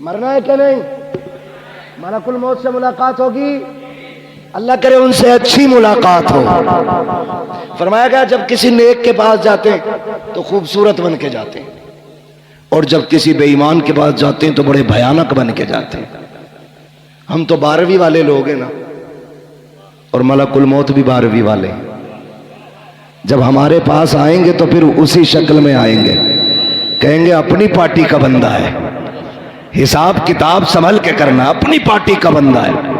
मरना है क्या नहीं? मलकुल मौत से मुलाकात होगी, अल्लाह करे उनसे अच्छी मुलाकात हो। फरमाया गया जब किसी नेक के पास जाते हैं तो खूबसूरत बन के जाते हैं, और जब किसी बेईमान के पास जाते हैं तो बड़े भयानक बन के जाते हैं। हम तो 12वीं वाले लोग हैं ना, और मलकुल मौत भी 12वीं वाले हैं। जब हमारे पास आएंगे तो फिर उसी शक्ल में आएंगे, कहेंगे अपनी पार्टी का बंदा है, हिसाब किताब संभल के करना, अपनी पार्टी का बंदा है,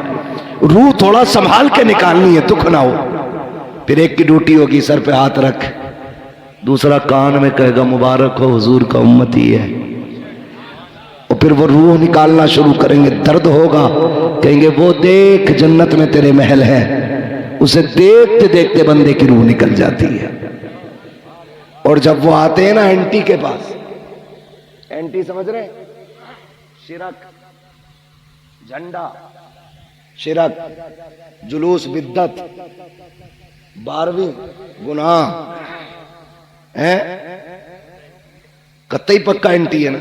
रूह थोड़ा संभाल के निकालनी है, दुख ना हो। फिर एक की ड्यूटी होगी सर पे हाथ रख, दूसरा कान में कहेगा मुबारक हो हुजूर का उम्मती है, और फिर वो रूह निकालना शुरू करेंगे, दर्द होगा, कहेंगे वो देख जन्नत में तेरे महल है, उसे देखते देखते बंदे की रूह निकल जाती है। और जब वो आते हैं ना एंटी के पास, एंटी समझ रहे हैं, शिरक, झंडा, शिरक, जुलूस, बिद्दत, 12वीं गुनाह है, कतई पक्का एंटी है ना।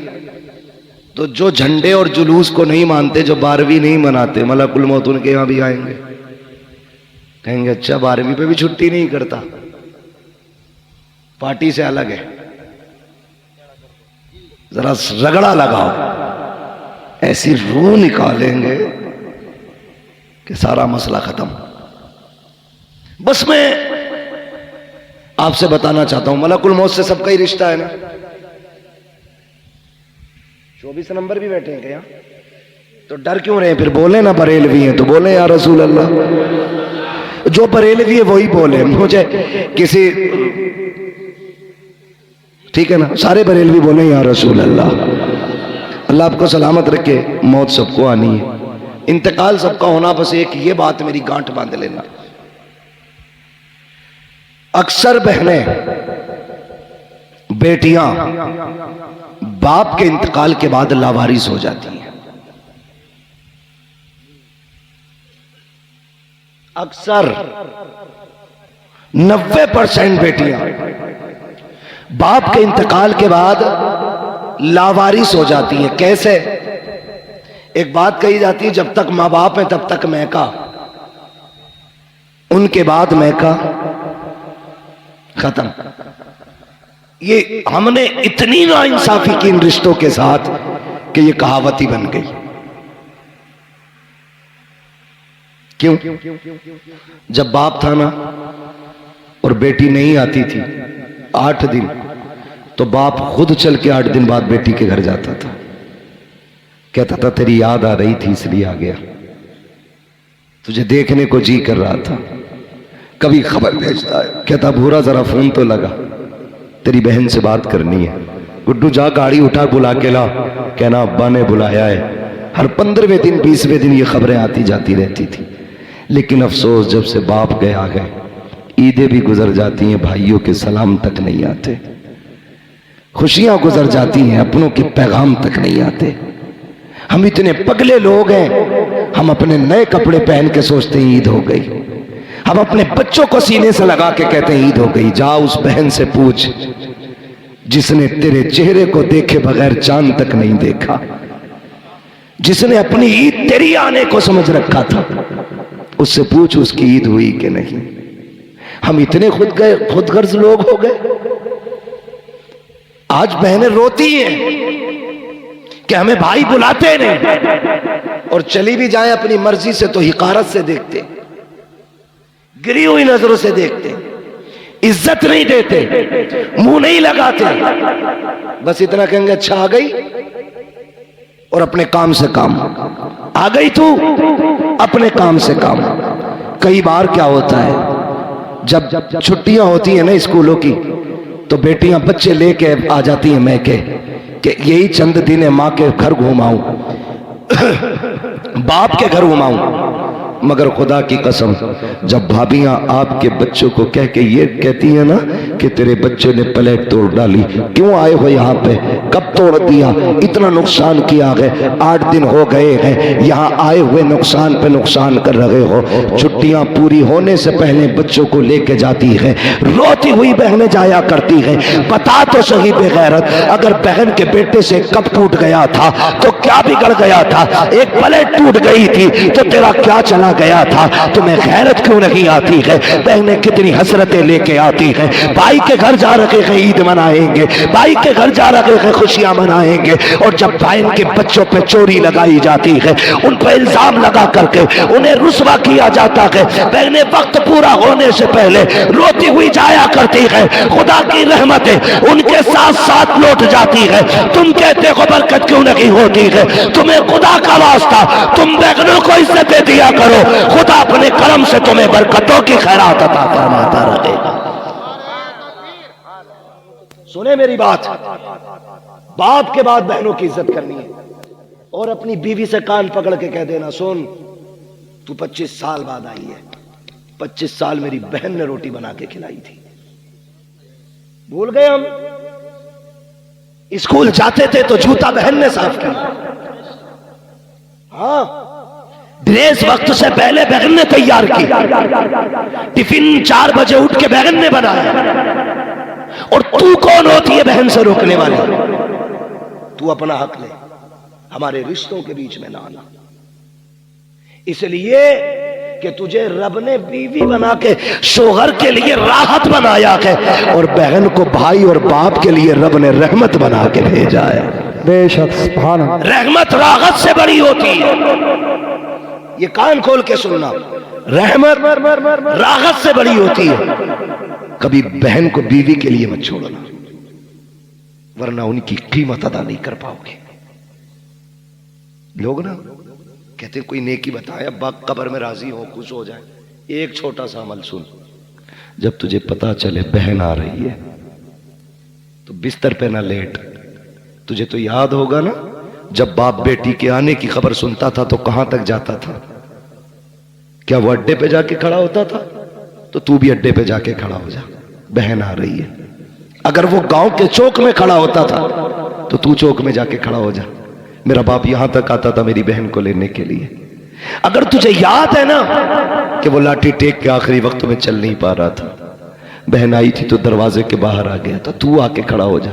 तो जो झंडे और जुलूस को नहीं मानते, जो 12वीं नहीं मनाते, मलकुल मौत उनके यहां भी आएंगे, कहेंगे अच्छा 12वीं पे भी छुट्टी नहीं करता, पार्टी से अलग है, जरा रगड़ा लगाओ। ऐसी रूह निकालेंगे कि सारा मसला खत्म। बस मैं आपसे बताना चाहता हूं, मलकुल मौत से सबका ही रिश्ता है ना। 24 नंबर भी बैठे हैं क्या? तो डर क्यों रहे? फिर बोले ना बरेलवी हैं तो बोले या रसूल अल्लाह। जो बरेलवी है वही बोले, मुझे किसी, ठीक है ना, सारे बरेलवी बोले या रसूल अल्लाह। अल्लाह आपको सलामत रखे। मौत सबको आनी है, इंतकाल सबका होना, बस एक ये बात मेरी गांठ बांध लेना। अक्सर बहनें, बेटियां बाप के इंतकाल के बाद लावारिस हो जाती हैं। अक्सर 90% बेटियां बाप के इंतकाल के बाद लावारिस हो जाती हैं। कैसे? एक बात कही जाती है, जब तक मां बाप है तब तक मैका, उनके बाद मैका खत्म। ये हमने इतनी नाइंसाफी की इन रिश्तों के साथ कि ये कहावत ही बन गई। क्यों? जब बाप था ना और बेटी नहीं आती थी 8 दिन, तो बाप खुद चल के 8 दिन बाद बेटी के घर जाता था, कहता था तेरी याद आ रही थी इसलिए आ गया, तुझे देखने को जी कर रहा था। कभी खबर भेजता है, कहता भूरा जरा फोन तो लगा, तेरी बहन से बात करनी है। गुड्डू जा गाड़ी उठा बुला के ला, कहना अब्बा ने बुलाया है। हर 15वें दिन 20वें दिन ये खबरें आती जाती रहती थी। लेकिन अफसोस, जब से बाप गए आ गए, ईदें भी गुजर जाती हैं, भाइयों के सलाम तक नहीं आते, खुशियां गुजर जाती हैं, अपनों के पैगाम तक नहीं आते। हम इतने पगले लोग हैं, हम अपने नए कपड़े पहन के सोचते हैं ईद हो गई। हम अपने बच्चों को सीने से लगा के कहते हैं ईद हो गई। जा उस बहन से पूछ जिसने तेरे चेहरे को देखे बगैर चांद तक नहीं देखा, जिसने अपनी ईद तेरी आने को समझ रखा था, उससे पूछ उसकी ईद हुई कि नहीं। हम इतने खुदगर्ज लोग हो गए। आज बहनें रोती हैं कि हमें भाई बुलाते नहीं, और चली भी जाए अपनी मर्जी से तो हिकारत से देखते, गिरी हुई नजरों से देखते, इज्जत नहीं देते, मुंह नहीं लगाते, बस इतना कहेंगे अच्छा आ गई, और अपने काम से काम। आ गई तू, अपने काम से काम। कई बार क्या होता है, जब छुट्टियां होती हैं ना स्कूलों की, तो बेटियां बच्चे लेके आ जाती हैं मैके कि यही चंद दिन है, माँ के घर घुमाऊं, बाप के घर घुमाऊं। मगर खुदा की कसम, जब भाभियां आपके बच्चों को कह के ये कहती है ना कि तेरे बच्चे ने प्लेट तोड़ डाली, क्यों आए हो यहाँ पे, कब तोड़ दिया, इतना नुकसान किया है, 8 दिन हो गए हैं यहाँ आए हुए, नुकसान पे नुकसान कर रहे हो। छुट्टियां पूरी होने से पहले बच्चों को लेके जाती है, रोती हुई बहनें जाया करती है। बता तो सही बेगैरत, अगर बहन के बेटे से कप टूट गया था तो क्या बिगड़ गया था, एक प्लेट टूट गई थी तो तेरा क्या चला गया था, तुम्हें गैरत क्यों नहीं आती है। बहनें कितनी हसरतें लेके आती हैं, भाई के घर जा रखे हैं ईद मनाएंगे, भाई के घर जा रखे हैं खुशियां मनाएंगे, और जब बहन के बच्चों पे चोरी लगाई जाती है, उन पर इल्जाम लगा करके उन्हें रुस्वा किया जाता है, बहनें वक्त पूरा होने से पहले रोती हुई जाया करती है, खुदा की रहमतें उनके साथ साथ लौट जाती है। तुम कहते हो बरकत क्यों नहीं होती है, तुम्हें खुदा का वास्ता, तुम बहनों को इज्जत दिया करो, खुदा अपने करम से तुम्हें बरकतों की खैरात अता फरमाता रहेगा। सुने मेरी बात, बाप के बाद बहनों की इज्जत करनी है, और अपनी बीवी से कान पकड़ के कह देना, सुन तू 25 साल बाद आई है, 25 साल मेरी बहन ने रोटी बना के खिलाई थी। भूल गए हम, स्कूल जाते थे तो जूता बहन ने साफ किया, हाँ ड्रेस वक्त से पहले बहन ने तैयार की, टिफिन 4 बजे उठ के बहन ने बनाया, और तू कौन होती है बहन से रोकने वाली। तू अपना हक ले, हमारे रिश्तों के बीच में ना आना, इसलिए कि तुझे रब ने बीवी बना के शोहर के लिए राहत बनाया है, और बहन को भाई और बाप के लिए रब ने रहमत बना के भेजा है। बेशक सुभान अल्लाह, रहमत राहत से बड़ी होती है, ये कान खोल के सुनना, रहमत राहत से बड़ी होती है। कभी बहन को बीवी के लिए मत छोड़ना, वरना उनकी कीमत अदा नहीं कर पाओगे। लोग ना कहते कोई नेकी बताए, अब्बा कब्र में राजी हो, खुश हो जाए। एक छोटा सा अमल सुन, जब तुझे पता चले बहन आ रही है तो बिस्तर पे ना लेट। तुझे तो याद होगा ना, जब बाप बेटी के आने की खबर सुनता था तो कहां तक जाता था, क्या वो अड्डे पे जाके खड़ा होता था? तो तू भी अड्डे पे जाके खड़ा हो जा, बहन आ रही है। अगर वो गांव के चौक में खड़ा होता था तो तू चौक में जाके खड़ा हो जा, मेरा बाप यहां तक आता था मेरी बहन को लेने के लिए। अगर तुझे याद है ना कि वो लाठी टेक के आखिरी वक्त में चल नहीं पा रहा था, बहन आई थी तो दरवाजे के बाहर आ गया था, तू आके खड़ा हो जा।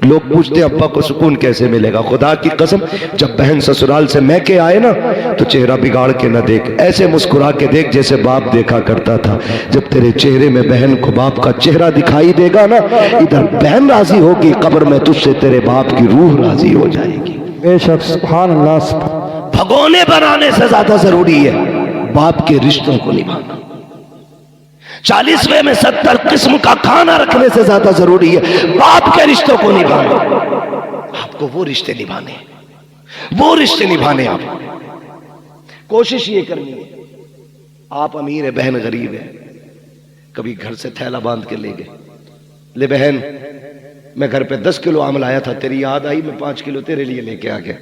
लोग पूछते अब्बा को सुकून कैसे मिलेगा, खुदा की कसम जब बहन ससुराल से मैं के आए ना तो चेहरा बिगाड़ के ना देख, ऐसे मुस्कुरा के देख जैसे बाप देखा करता था। जब तेरे चेहरे में बहन को बाप का चेहरा दिखाई देगा ना, इधर बहन राजी होगी, कब्र में तुझसे तेरे बाप की रूह राजी हो जाएगी। बेशक सुभान अल्लाह, भगोने बनाने से ज्यादा जरूरी है बाप के रिश्तों को निभाना। 40वें में 70 किस्म का खाना रखने से ज्यादा जरूरी है बाप के रिश्तों को निभाना। आपको वो रिश्ते निभाने, वो रिश्ते निभाने। आप कोशिश ये करनी है, आप अमीर है, बहन गरीब है, कभी घर से थैला बांध के ले गए, ले बहन मैं घर पे 10 किलो आम लाया था, तेरी याद आई, मैं 5 किलो तेरे लिए लेके आ गया।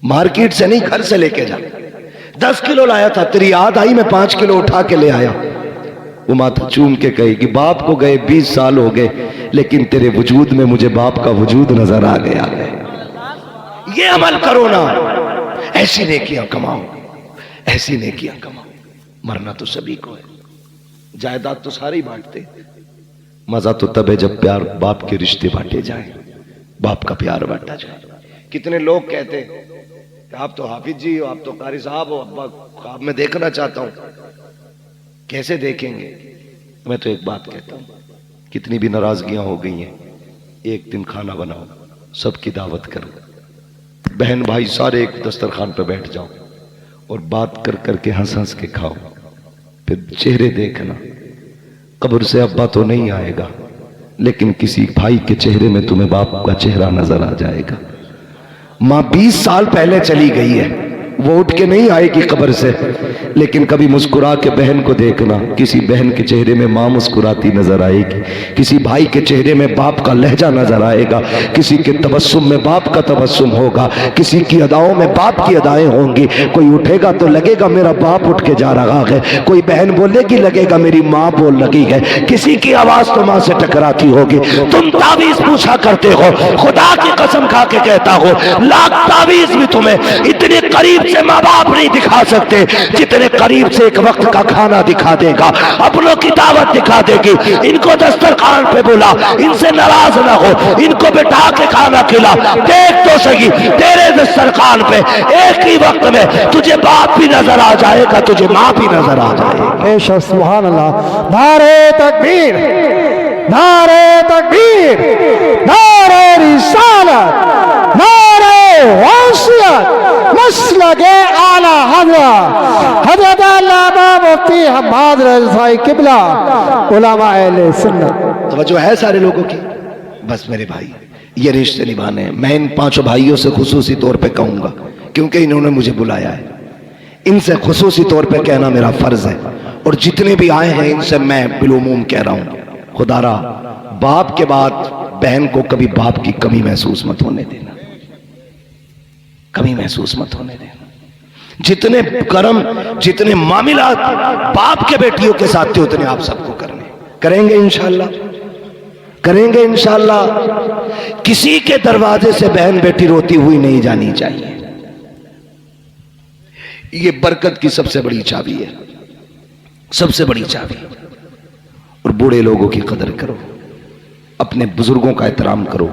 मार्केट से नहीं, घर से लेके जा। 10 किलो लाया था, तेरी याद आई, मैं 5 किलो उठा के ले आया। वो माथा चूम के कहेगी बाप को गए 20 साल हो गए, लेकिन तेरे वजूद में मुझे बाप का वजूद नजर आ गया। ये अमल करो ना, ऐसी नेकियां कमाओ, ऐसी नेकियां कमाओ। मरना तो सभी को है, जायदाद तो सारे ही बांटते, मजा तो तब है जब प्यार बाप के रिश्ते बांटे जाए, बाप का प्यार बांटा जाए। कितने लोग कहते हैं आप तो हाफिज जी हो, आप तो कारी साहब हो, अब्बा ख्वाब में देखना चाहता हूं। कैसे देखेंगे? मैं तो एक बात कहता हूं, कितनी भी नाराजगियां हो गई हैं, एक दिन खाना बनाओ, सबकी दावत करो, बहन भाई सारे एक दस्तरखान पर बैठ जाओ और बात कर करके हंस हंस के खाओ। फिर चेहरे देखना, कब्र से अब्बा तो नहीं आएगा, लेकिन किसी भाई के चेहरे में तुम्हें बाप का चेहरा नजर आ जाएगा। माँ 20 साल पहले चली गई है, वो उठ के नहीं आएगी कब्र से, लेकिन कभी मुस्कुरा के बहन को देखना, किसी बहन के चेहरे में माँ मुस्कुराती नजर आएगी, किसी भाई के चेहरे में बाप का लहजा नजर आएगा, किसी के तबस्सुम में बाप का तबस्सुम होगा, किसी की अदाओं में बाप की अदाएं होंगी। कोई उठेगा तो लगेगा मेरा बाप उठ के जा रहा है, कोई बहन बोलेगी लगेगा मेरी माँ बोल लगी है, किसी की आवाज तो माँ से टकराती होगी। तुम तावीज पूछा करते हो, खुदा की कसम खा के कहता हो, लाख तावीज भी तुम्हें इतने करीब से माँ बाप नहीं दिखा सकते जितने करीब से एक वक्त का खाना दिखा देगा, अपनों की दावत दिखा देगी। इनको दस्तरखान पे बुला, इनसे नाराज ना हो, इनको बिठा के खाना खिला, देख तो सही तेरे दस्तरखान पे एक ही वक्त में तुझे बाप भी नजर आ जाएगा, तुझे माँ भी नजर आ जाएगी। सुभान अल्लाह। नारे तकबीर, नारे तकबीर, नारे रिसालत, नारे वसीयत, मसलके आला हज़रत अल्लामा मुफ्ती हम्माद रज़ाई किबला उलमा अहले सुन्नत। तवज्जो है सारे लोगों की? बस मेरे भाई ये रिश्ते निभाने हैं। मैं इन पांचों भाइयों से खुसूसी तौर पे कहूंगा क्योंकि इन्होंने मुझे बुलाया है, इनसे खुसूसी तौर पे कहना मेरा फर्ज है। और जितने भी आए हैं इनसे मैं बिलुमूम कह रहा हूं, खुदारा बाप के बाद बहन को कभी बाप की कमी महसूस मत होने देना, कमी महसूस मत होने देना। जितने कर्म, जितने मामलात बाप के बेटियों के साथ थे उतने आप सबको करने, करेंगे इंशाअल्लाह, करेंगे इंशाअल्लाह। किसी के दरवाजे से बहन बेटी रोती हुई नहीं जानी चाहिए। ये बरकत की सबसे बड़ी चाबी है, सबसे बड़ी चाबी। और बूढ़े लोगों की कदर करो, अपने बुजुर्गों का एहतराम करो,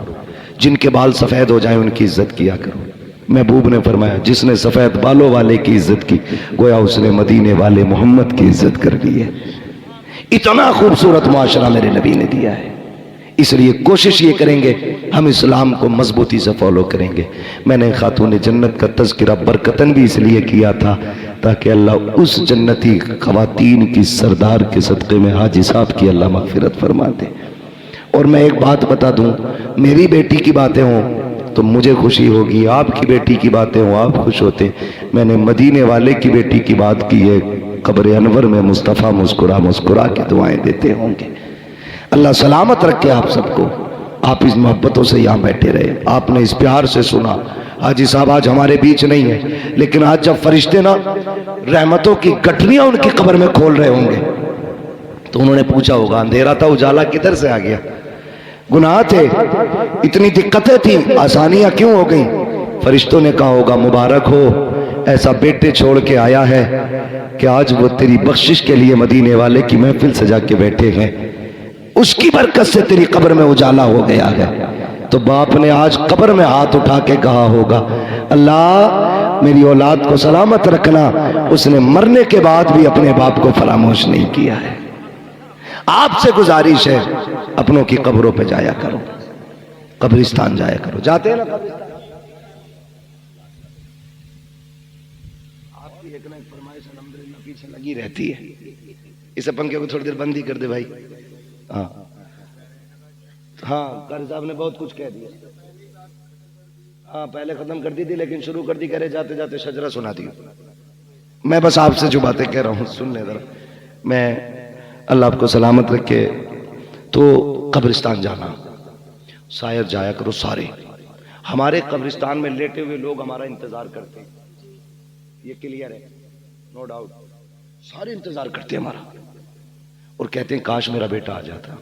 जिनके बाल सफेद हो जाएं उनकी इज्जत किया करो। महबूब ने फरमाया जिसने सफेद बालों वाले की इज्जत की गोया उसने मदीने वाले मोहम्मद की इज्जत कर दी है। इतना खूबसूरत मुआशरा मेरे नबी ने दिया है, इसलिए कोशिश ये करेंगे हम इस्लाम को मजबूती से फॉलो करेंगे। मैंने खातून जन्नत का तज़किरा बरकतन भी इसलिए किया था ताकि अल्लाह उस जन्नती खवातीन की सरदार के सदक़े में हाजी साहब की अल्लाह मग़फ़िरत फरमा दे। और मैं एक बात बता दूं, मेरी बेटी की बातें हों तो मुझे खुशी होगी, आपकी बेटी की बातें हों आप खुश होते। मैंने मदीने वाले की बेटी की बात की है, कब्र अनवर में मुस्तफ़ा मुस्कुरा मुस्कुरा के दुआएं देते होंगे। अल्लाह सलामत रखे आप सबको, आप इस मोहब्बतों से यहाँ बैठे रहे, आपने इस प्यार से सुना। हाजी साहब आज हमारे बीच नहीं है, लेकिन आज जब फरिश्ते ना रहमतों की गठरियां उनकी कब्र में खोल रहे होंगे तो उन्होंने पूछा होगा अंधेरा था उजाला किधर से आ गया, गुनाह थे, इतनी दिक्कतें थी, आसानियां क्यों हो गई? फरिश्तों ने कहा होगा मुबारक हो, ऐसा बेटे छोड़ के आया है कि आज वो तेरी बख्शिश के लिए मदीने वाले की महफिल सजा के बैठे हैं, उसकी बरकत से तेरी कब्र में उजाला हो गया है। तो बाप ने आज कब्र में हाथ उठा के कहा होगा अल्लाह मेरी औलाद को सलामत रखना। उसने मरने के बाद भी अपने बाप को फरामोश नहीं किया है। आपसे गुजारिश है अपनों की कब्रों पे जाया करो, कब्रिस्तान जाया करो। जाते हैं ना कब्रिस्तान? आपकी एक ना एक फरमाइश अल्हम्दुलिल्लाह पीछे लगी रहती है। इस पंखे को थोड़ी देर बंद ही कर दे भाई। हाँ हाँ, कारी साहब ने बहुत कुछ कह दिया। हाँ पहले खत्म कर दी थी लेकिन शुरू कर दी, करे जाते जाते शजरा सुना दी। मैं बस आपसे जो बातें कह रहा हूँ सुन ले जरा। मैं अल्लाह आपको सलामत रखे। तो कब्रिस्तान जाना, शायर जाया करो सारे। हमारे कब्रिस्तान में लेटे हुए लोग हमारा इंतजार करते हैं, ये क्लियर है, नो डाउट। सारे इंतजार करते हैं हमारा और कहते हैं काश मेरा बेटा आ जाता।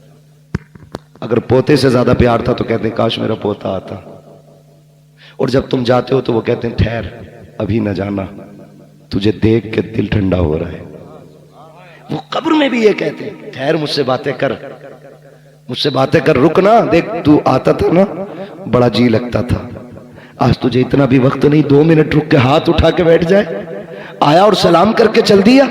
अगर पोते से ज्यादा प्यार था तो कहते हैं काश मेरा पोता आता। और जब तुम जाते हो तो वो कहते हैं ठहर अभी न जाना, तुझे देख के दिल ठंडा हो रहा है। वो कब्र में भी ये कहते हैं ठहर मुझसे बातें कर, मुझसे बातें कर, रुक ना, देख तू आता था ना बड़ा जी लगता था, आज तुझे इतना भी वक्त नहीं, 2 मिनट रुक के हाथ उठा के बैठ जाए। आया और सलाम करके चल दिया,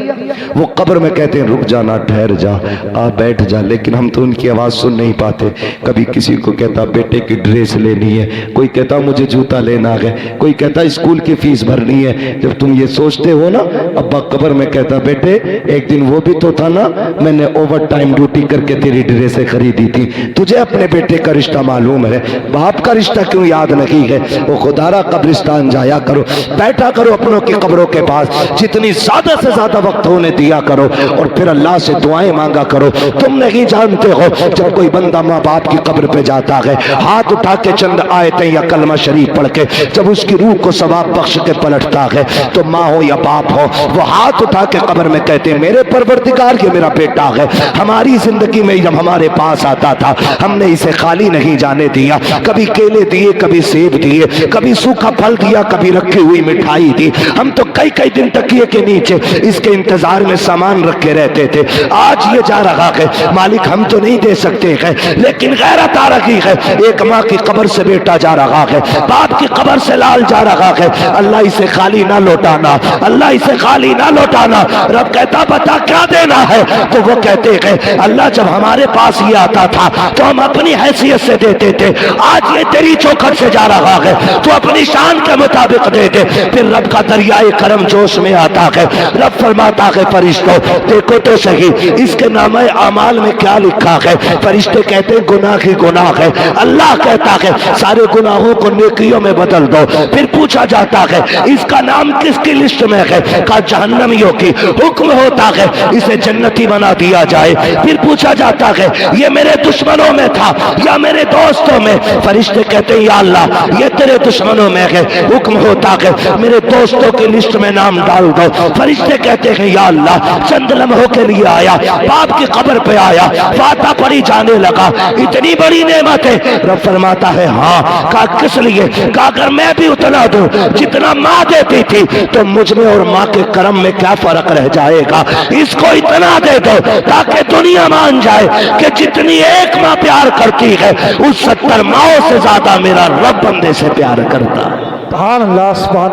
वो कब्र में कहते हैं रुक जाना, ठहर जा, आ बैठ जा, लेकिन हम तो उनकी आवाज़ सुन नहीं पाते। कभी किसी को कहता बेटे की ड्रेस लेनी है, कोई कहता मुझे जूता लेना है, कोई कहता स्कूल की फीस भरनी है। जब तुम ये सोचते हो ना, अब्बा कब्र में कहता बेटे एक दिन वो भी तो था ना, मैंने ओवर टाइम ड्यूटी करके तेरी ड्रेसें खरीदी थी। तुझे अपने बेटे का रिश्ता मालूम है, बाप का रिश्ता क्यों याद नहीं है? वो खुदारा कब्रिस्तान जाया करो, बैठा करो अपनों की कब्रों के पास, जितनी ज्यादा से ज्यादा वक्त होने दिया करो और फिर अल्लाह से दुआएं मांगा करो। तुम नहीं जानते हो जब कोई बंदा माँ बाप की कब्र पे जाता है, हाथ उठा के चंद आयतें या कलमा शरीफ पढ़ के जब उसकी रूह को सवाब बख्श के पलटता है, तो माँ हो या बाप हो, वो हाथ उठा के कब्र में कहते हैं मेरे परवरदिगार ये मेरा बेटा है, हमारी जिंदगी में जब हमारे पास आता था हमने इसे खाली नहीं जाने दिया, कभी केले दिए, कभी सेब दिए, कभी सूखा फल दिया, कभी रखी हुई मिठाई दी। हम तो कई कई दिन तकिए के नीचे इसके इंतजार में सामान रख के रहते थे। आज ये जा रहा है, मालिक हम तो नहीं दे सकते हैं, लेकिन गैरत आ रही है। एक माँ की कब्र से बेटा जा रहा है, बाप की कब्र से लाल जा रहा है। अल्लाह इसे खाली ना लौटाना, अल्लाह इसे खाली ना लौटाना। रब कहता बता क्या देना है? तो वो कहते हैं अल्लाह जब हमारे पास ये आता था तो हम अपनी हैसियत से देते थे, आज ये तेरी चौखट से जा रहा है तो अपनी शान के मुताबिक दे दे। फिर रब का दरियाए करम जोश में आता है। रब फरमाता है फरिश्तों देखो तो सही इसके नामे अमाल में क्या लिखा है। फरिश्ते कहते हैं गुनाह ही गुनाह है। अल्लाह कहता है सारे गुनाहों को नेकियों में बदल दो। फिर पूछा जाता है इसका नाम किसकी लिस्ट में है? का जहन्नमियों की। हुक्म होता है इसे जन्नती बना दिया जाए। फिर पूछा जाता है ये मेरे दुश्मनों में था या मेरे दोस्तों में? फरिश्ते कहते हैं या अल्लाह ये तेरे दुश्मनों में है। हुक्म होता है मेरे दोस्तों की लिस्ट में नाम डाल दो। फरिश्ते कहते हैं या अल्लाह चंद लम्हों के लिए आया, बाप की कब्र पे आया, फाता पड़ी जाने लगा, इतनी बड़ी नेमत है। रब फरमाता है हाँ। का किस लिए? का अगर मैं भी उतना दूं जितना माँ देती थी तो मुझ में और माँ के कर्म में क्या फर्क रह जाएगा? इसको इतना दे दो ताकि दुनिया मान जाए कि जितनी एक माँ प्यार करती है उस 70 माओं से ज्यादा मेरा रब बंदे से प्यार करता है। सुभान अल्लाह, सुभान।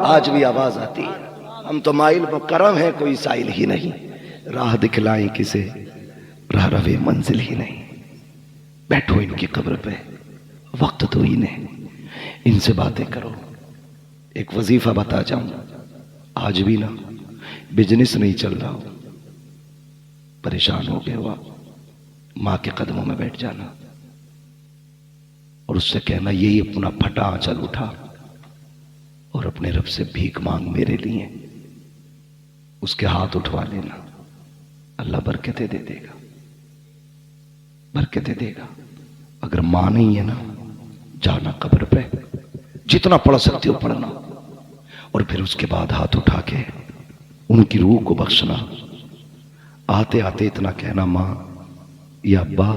आज भी आवाज आती है हम तो माइल मुकर्रम है, कोई साइल ही नहीं, राह दिखलाएं किसे राह रवे मंजिल ही नहीं। बैठो इनकी कब्र पे, वक्त तो इन्हें, इनसे बातें करो। एक वजीफा बता जाऊं, आज भी ना बिजनेस नहीं चल रहा हो, परेशान हो गया हुआ, माँ के कदमों में बैठ जाना और उससे कहना यही अपना फटा आंचल उठा और अपने रब से भीख मांग मेरे लिए। उसके हाथ उठवा लेना, अल्लाह बरकतें दे देगा, बरकतें देगा। अगर मां नहीं है ना, जाना कब्र पे, जितना पढ़ सकते हो पढ़ना, और फिर उसके बाद हाथ उठा के उनकी रूह को बख्शना। आते आते इतना कहना मां या अब्बा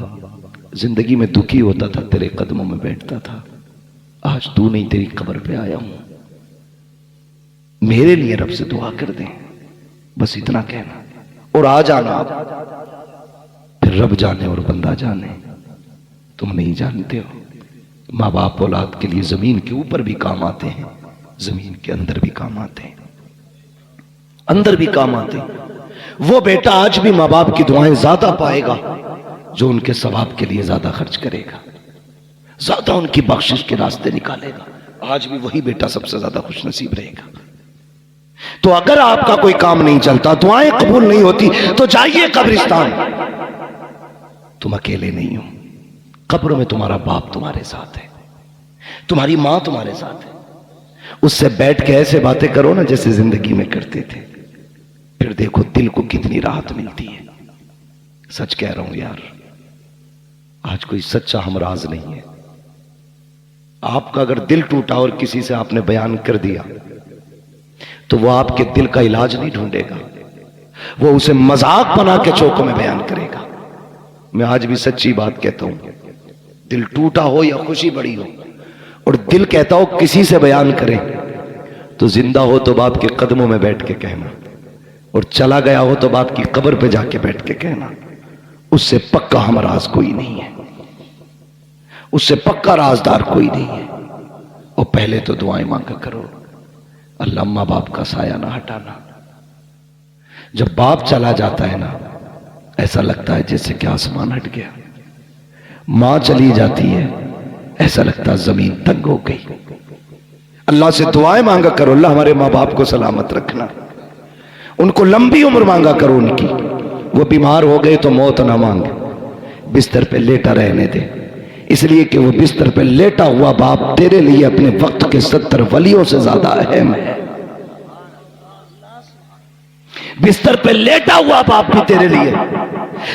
जिंदगी में दुखी होता था, तेरे कदमों में बैठता था, आज तू नहीं तेरी कब्र पे आया हूं, मेरे लिए रब से दुआ कर दे। बस इतना कहना और आ जाना। फिर रब जाने और बंदा जाने, तुम नहीं जानते हो। माँ बाप औलाद के लिए जमीन के ऊपर भी काम आते हैं, जमीन के अंदर भी काम आते हैं, अंदर भी काम आते हैं। वो बेटा आज भी माँ बाप की दुआएं ज्यादा पाएगा जो उनके सवाब के लिए ज्यादा खर्च करेगा, ज्यादा उनकी बख्शिश के रास्ते निकालेगा। आज भी वही बेटा सबसे ज्यादा खुश नसीब रहेगा। तो अगर आपका कोई काम नहीं चलता, दुआएं कबूल नहीं होती, तो जाइए कब्रिस्तान। तुम अकेले नहीं हो, कब्र में तुम्हारा बाप तुम्हारे साथ है, तुम्हारी मां तुम्हारे साथ है। उससे बैठ के ऐसे बातें करो ना जैसे जिंदगी में करते थे, फिर देखो दिल को कितनी राहत मिलती है। सच कह रहा हूं यार, आज कोई सच्चा हमराज नहीं है। आपका अगर दिल टूटा और किसी से आपने बयान कर दिया तो वो आपके दिल का इलाज नहीं ढूंढेगा, वो उसे मजाक बना के चौकों में बयान करेगा। मैं आज भी सच्ची बात कहता हूं, दिल टूटा हो या खुशी बड़ी हो और दिल कहता हो किसी से बयान करें, तो जिंदा हो तो बाप के कदमों में बैठ के कहना, और चला गया हो तो बाप की कब्र पे जाके बैठ के कहना। उससे पक्का हमराज कोई नहीं है, उससे पक्का राजदार कोई नहीं है। और पहले तो दुआएं मांगा करो, अल्लाह माँ बाप का साया ना हटाना। जब बाप चला जाता है ना, ऐसा लगता है जैसे कि आसमान हट गया। मां चली जाती है, ऐसा लगता है जमीन तंग हो गई। अल्लाह से दुआएं मांगा करो, अल्लाह हमारे माँ बाप को सलामत रखना, उनको लंबी उम्र मांगा करो उनकी। वो बीमार हो गए तो मौत ना मांगे, बिस्तर पे लेटा रहने दे, इसलिए कि वो बिस्तर पे लेटा हुआ बाप तेरे लिए अपने वक्त के 70 वलियों से ज्यादा अहम है। बिस्तर पे लेटा हुआ बाप भी तेरे लिए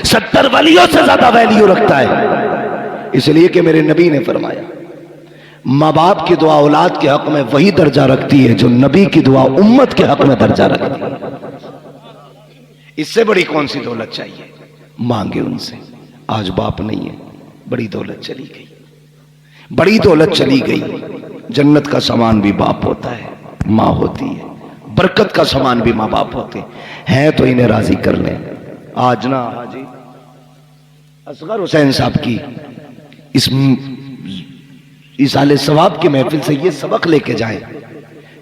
70 वलियों से ज्यादा वैल्यू रखता है। इसलिए कि मेरे नबी ने फरमाया, माँ बाप की दुआ औलाद के हक में वही दर्जा रखती है जो नबी की दुआ उम्मत के हक में दर्जा रखती है। इससे बड़ी कौन सी दौलत चाहिए? मांगे उनसे। आज बाप नहीं है, बड़ी दौलत चली गई, बड़ी दौलत चली गई। जन्नत का सामान भी बाप होता है, माँ होती है। बरकत का सामान भी माँ बाप होते हैं, तो इन्हें राजी कर लें। आज ना हाजी असगर हुसैन साहब की इस आले सवाब की महफिल से ये सबक लेके जाएं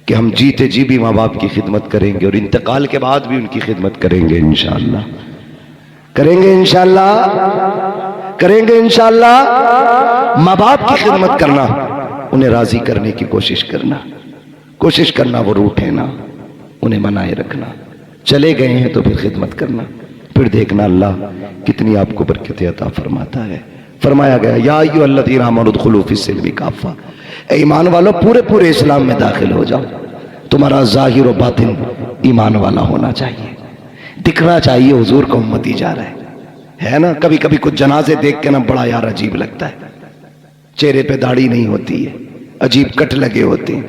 कि हम जीते जी भी माँ बाप की खिदमत करेंगे और इंतकाल के बाद भी उनकी खिदमत करेंगे इंशाअल्लाह, करेंगे इंशाअल्लाह, करेंगे इंशाअल्लाह। माँ बाप की खिदमत करना, उन्हें राजी करने की कोशिश करना, वो रूठे ना, उन्हें मनाए रखना। चले गए हैं तो फिर खिदमत करना, फिर देखना अल्लाह कितनी आपको बरकत अता फरमाता है। फरमाया गया, या अय्युहल्लज़ीना आमनू उदखुलू फ़िस्सिल्मि काफ़ा, ए ईमान वालों पूरे पूरे इस्लाम में दाखिल हो जाओ। तुम्हारा ज़ाहिर और बातिन ईमान वाला होना चाहिए, दिखना चाहिए हुजूर का उम्मती जा रहा है ना। कभी कभी कुछ जनाजे देख के ना बड़ा यार अजीब लगता है, चेहरे पे दाढ़ी नहीं होती है, अजीब कट लगे होते हैं,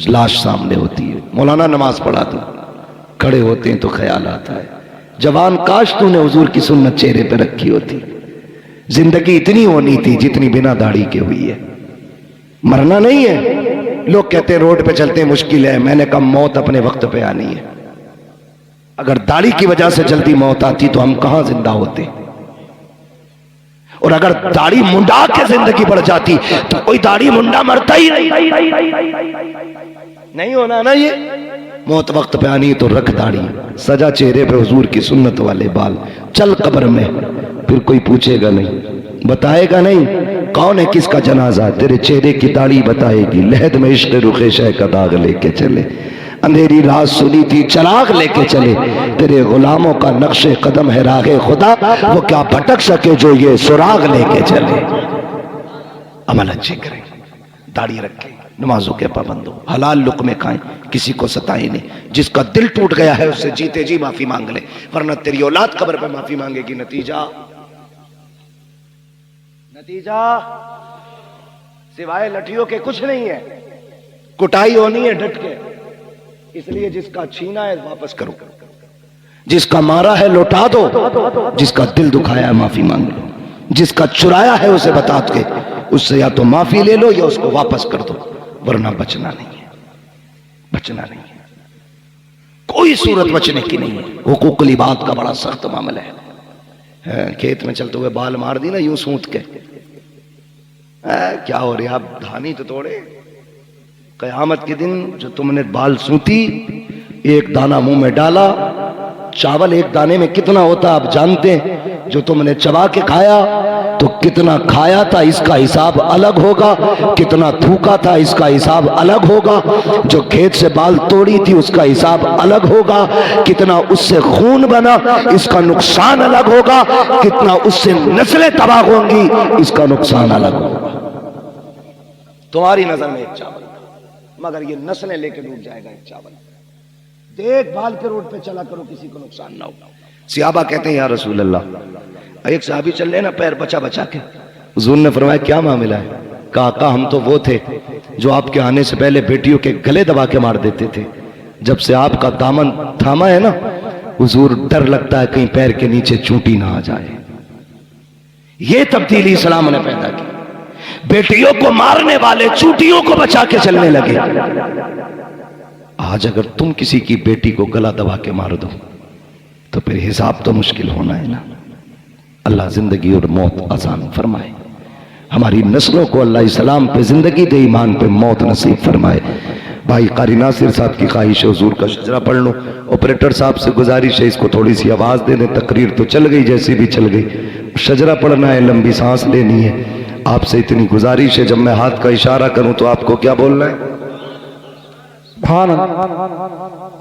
लाश सामने होती है। मौलाना नमाज पढ़ा दो, खड़े होते हैं तो ख्याल आता है, जवान काश तूने हुजूर की सुन्नत चेहरे पे रखी होती। जिंदगी इतनी होनी थी जितनी बिना दाढ़ी के हुई है। मरना नहीं है। लोग कहते हैं रोड पे चलते मुश्किल है, मैंने कहा मौत अपने वक्त पे आनी है। अगर दाढ़ी की वजह से जल्दी मौत आती तो हम कहां जिंदा होते, और अगर दाढ़ी मुंडा के जिंदगी बढ़ जाती तो कोई दाढ़ी मुंडा मरता ही नहीं होना ना। ये मौत वक्त पे आनी तो रख दाढ़ी, सजा चेहरे पे हुजूर की सुन्नत वाले बाल, चल कब्र में, फिर कोई पूछेगा नहीं, बताएगा नहीं कौन है किसका जनाजा, तेरे चेहरे की दाढ़ी बताएगी। लहद में इश्क रुखे शह का दाग लेके चले, अंधेरी रात सुनी थी चराग लेके चले, तेरे गुलामों का नक्शे कदम है रागे खुदा, वो क्या भटक सके जो ये सुराग लेके चले। अमल अच्छे करें, दाढ़ी रखें, नमाजों के पाबंद हो, हलाल लुक़मे खाएं, किसी को सताएं नहीं। जिसका दिल टूट गया है उससे जीते जी माफी मांग ले, वरना तेरी औलाद कब्र पे माफी मांगेगी। नतीजा सिवाय लठियों के कुछ नहीं है, कुटाई होनी है डट के। इसलिए जिसका छीना है वापस करो, जिसका मारा है लौटा दो, जिसका दिल दुखाया है माफी मांग लो, जिसका चुराया है उसे बता के उससे या तो माफी ले लो या उसको वापस कर दो, वरना बचना नहीं है, बचना नहीं है। कोई सूरत बचने की नहीं है। हुकूकुल इबाद का बड़ा सख्त मामला है। खेत में चलते हुए बाल मार दी ना यूं सूंत के, क्या हो रहा, आप धानी तो तोड़े। कयामत के दिन जो तुमने बाल सूती, एक दाना मुंह में डाला, चावल एक दाने में कितना होता आप जानते हैं, जो तुमने चबा के खाया तो कितना खाया था इसका हिसाब अलग होगा, कितना थूका था इसका हिसाब अलग होगा, जो खेत से बाल तोड़ी थी उसका हिसाब अलग होगा, कितना उससे खून बना इसका नुकसान अलग होगा, कितना उससे नस्लें तबाह होंगी इसका नुकसान अलग होगा। तुम्हारी नजर में एक चावल, मगर ये नस्लें लेके डूब जाएगा एक चावल। देखभाल के रोड पे चला करो, किसी को नुकसान ना हो। सियाबा कहते हैं या रसूल अल्लाह, एक साहबी चल रहे ना पैर बचा बचा के, हुजूर ने फरमाया क्या मामला है? कहा हम तो वो थे जो आपके आने से पहले बेटियों के गले दबा के मार देते थे, जब से आपका दामन थामा है ना हुजूर डर लगता है कहीं पैर के नीचे चूंटी ना आ जाए। ये तब्दीली इस्लाम ने पैदा की, बेटियों को मारने वाले चूंटियों को बचा के चलने लगे। आज अगर तुम किसी की बेटी को गला दबा के मार दो तो फिर हिसाब तो मुश्किल होना है ना। अल्लाह जिंदगी और मौत आसान फरमाए, हमारी नस्लों को अल्लाह इस्लाम पे जिंदगी दे, ईमान पे मौत नसीब फरमाए। भाई कारी नासिर साहब की ख्वाहिश है हुजूर का शजरा पढ़ लो। ऑपरेटर साहब से गुजारिश है इसको थोड़ी सी आवाज़ दे दें। तकरीर तो चल गई जैसी भी चल गई, शजरा पढ़ना है, लंबी सांस लेनी है। आपसे इतनी गुजारिश है जब मैं हाथ का इशारा करूं तो आपको क्या बोलना है? सुभान अल्लाह।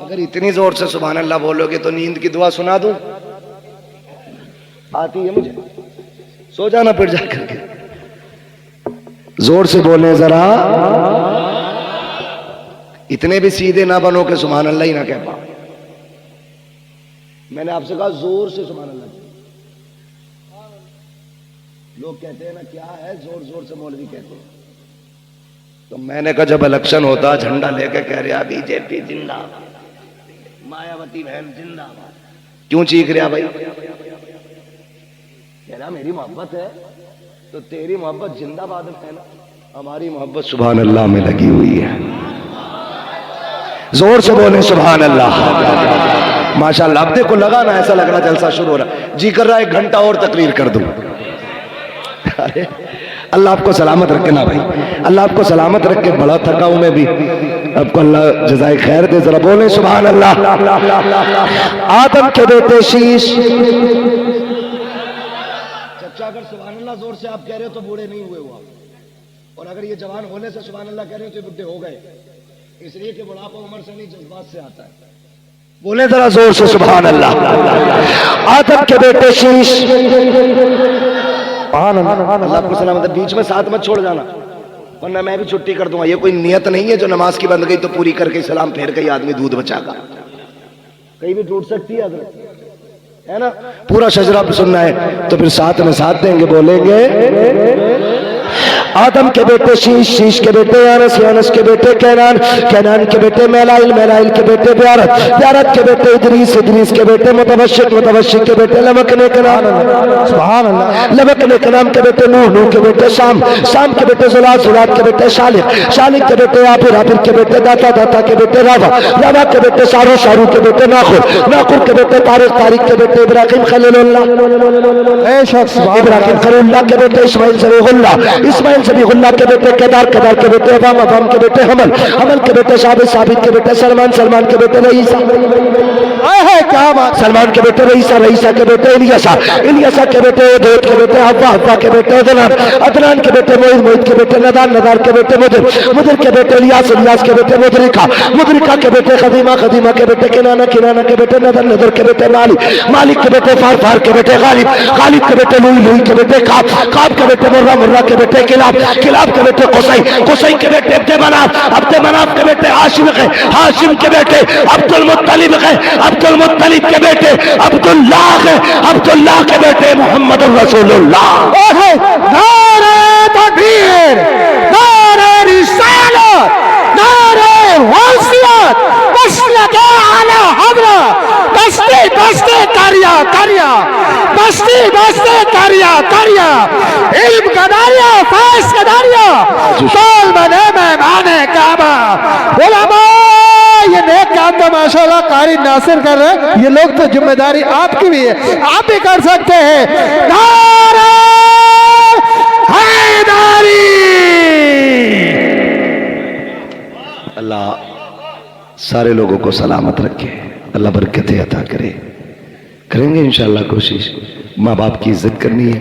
अगर इतनी जोर से सुभान अल्लाह बोलोगे तो नींद की दुआ सुना दूं? आती है मुझे, सो जाना फिर जाकर के। जोर से बोले जरा, इतने भी सीधे ना बनो कि सुभान अल्लाह ही ना कह पाओ। मैंने आपसे कहा जोर से सुभान अल्लाह। लोग कहते हैं ना क्या है, जोर जोर से मौलवी कहते हैं। तो मैंने कहा जब इलेक्शन होता झंडा लेके कह रहा बीजेपी जिंदाबाद, मायावती बहन जिंदाबाद, क्यों चीख रहा भाई? कह रहा मेरी मोहब्बत है तो तेरी मोहब्बत जिंदाबाद में है ना, हमारी मोहब्बत सुभान अल्लाह में लगी हुई है। जोर से बोले सुभान अल्लाह। माशाअल्लाह। अब देखो लगा ना, ऐसा लग रहा जलसा शुरू हो रहा, जी कर रहा 1 घंटा और तकरीर कर दूं। अरे अल्लाह आपको सलामत रखे ना भाई, अल्लाह आपको सलामत रखे। बड़ा थका हूं मैं भी, आपको अल्लाह जज़ाए खैर दे। जरा बोले सुभान अल्लाह। आदम के बेटे शीश। चचा अगर सुभान अल्लाह जोर से आप कह रहे हो तो बूढ़े नहीं हुए हो आप, और अगर ये जवान होने से सुभान अल्लाह कह रहे हो तो बुढ़े हो गए, इसलिए कि बुढ़ापा उम्र से नहीं जज्बात से आता है। बोले जरा जोर से सुभान अल्लाह। आदम के बेटे शीश। अल्लाह आपको सलामत। बीच में साथ मत छोड़ जाना वरना मैं भी छुट्टी कर दूंगा। ये कोई नियत नहीं है जो नमाज की बंद गई तो पूरी करके सलाम फेर के आदमी दूध बचागा, कहीं भी टूट सकती है है ना। पूरा शजरा सुनना है तो फिर साथ में साथ देंगे, बोलेंगे। आदम के बेटे शीश, शीश के बेटे यानस, यानस के बेटे कैनान, कैनान के बेटे मैलाइल, मैलाइल के बेटे ब्यारत, ब्यारत के बेटे इदरीस, इदरीस के बेटे मुतवश्शिक, मुतवश्शिक के बेटे लमक ने कनाम, सुभान अल्लाह, लमक ने कनाम के बेटे नूह, नूह के बेटे शाम, शाम के बेटे जुलात, जुलात के बेटे शालिक, शालिक के बेटे आबिर, आबिर के बेटे दाता, दाता के बेटे रावा, रावा के बेटे शारू, शारू के बेटे नाखुर, नाखुर के बेटे तारिक, तारिक के बेटे इब्राहिम खलीलुल्लाह, इब्राहिम खलीलुल्लाह के बेटे इस्माइल ज़बीहुल्लाह, इस्माइल ज़बीहुल्लाह के बेटे केदार, केदार के बेटे अवाम, अवाम के बेटे हमल, हमल के बेटे साबित, साबित के बेटे सलमान, सलमान के बेटे रईसा, क्या बात, सलमान के बेटे रईसा, रईसा के बेटे इलियासा, इलियासा के बेटे उदैद के बेटे हव्वा, हव्वा के बेटे अदनान, अदनान के बेटे मोइद, मोइद के बेटे नदार, नदार के बेटे मुदिर, मुदिर के बेटे इलियास, इलियास के बेटे मुदरिका, मुदरिका के बेटे खदीमा, खदीमा के बेटे किनाना, किनाना के बेटे नदर, नदर के बेटे मालिक, मालिक के बेटे फार, फार के बेटे गालिब, गालिब के बेटे लुई, लुई के बेटे काब, काब के बेटे मुर्रा, मुर्रा के बेटे किलाब, किलाब के बेटे कुसै, कुसै के बेटे अब्दे मनाफ, अब्दे मनाफ के बेटे हाशिम है, हाशिम के बेटे अब्दुल मुत्तलिब है, अब्दुल मुत्तलिब के बेटे अब्दुल्लाह है, अब्दुल्लाह के बेटे मोहम्मद रसूलुल्लाह। नारे तकबीर, नारे रिसालत, नारे वसीयत, मसलक आला हज़रत, बस्ती बस्ती करिया करिया, बस्ती बस्ती करिया करिया, इल्म का दारिया, फाइज का दारिया, तोल बने मेहमाने काबा, उलमा। ये नेक काम तो माशाल्लाह कारी नासिर कर रहे हैं, ये लोग तो जिम्मेदारी आपकी भी है, आप भी कर सकते हैं। नारे हैदरी। अल्लाह सारे लोगों को सलामत रखे, अल्लाह बरकतें अता करे। करेंगे इंशाअल्लाह कोशिश। माँ बाप की इज्जत करनी है।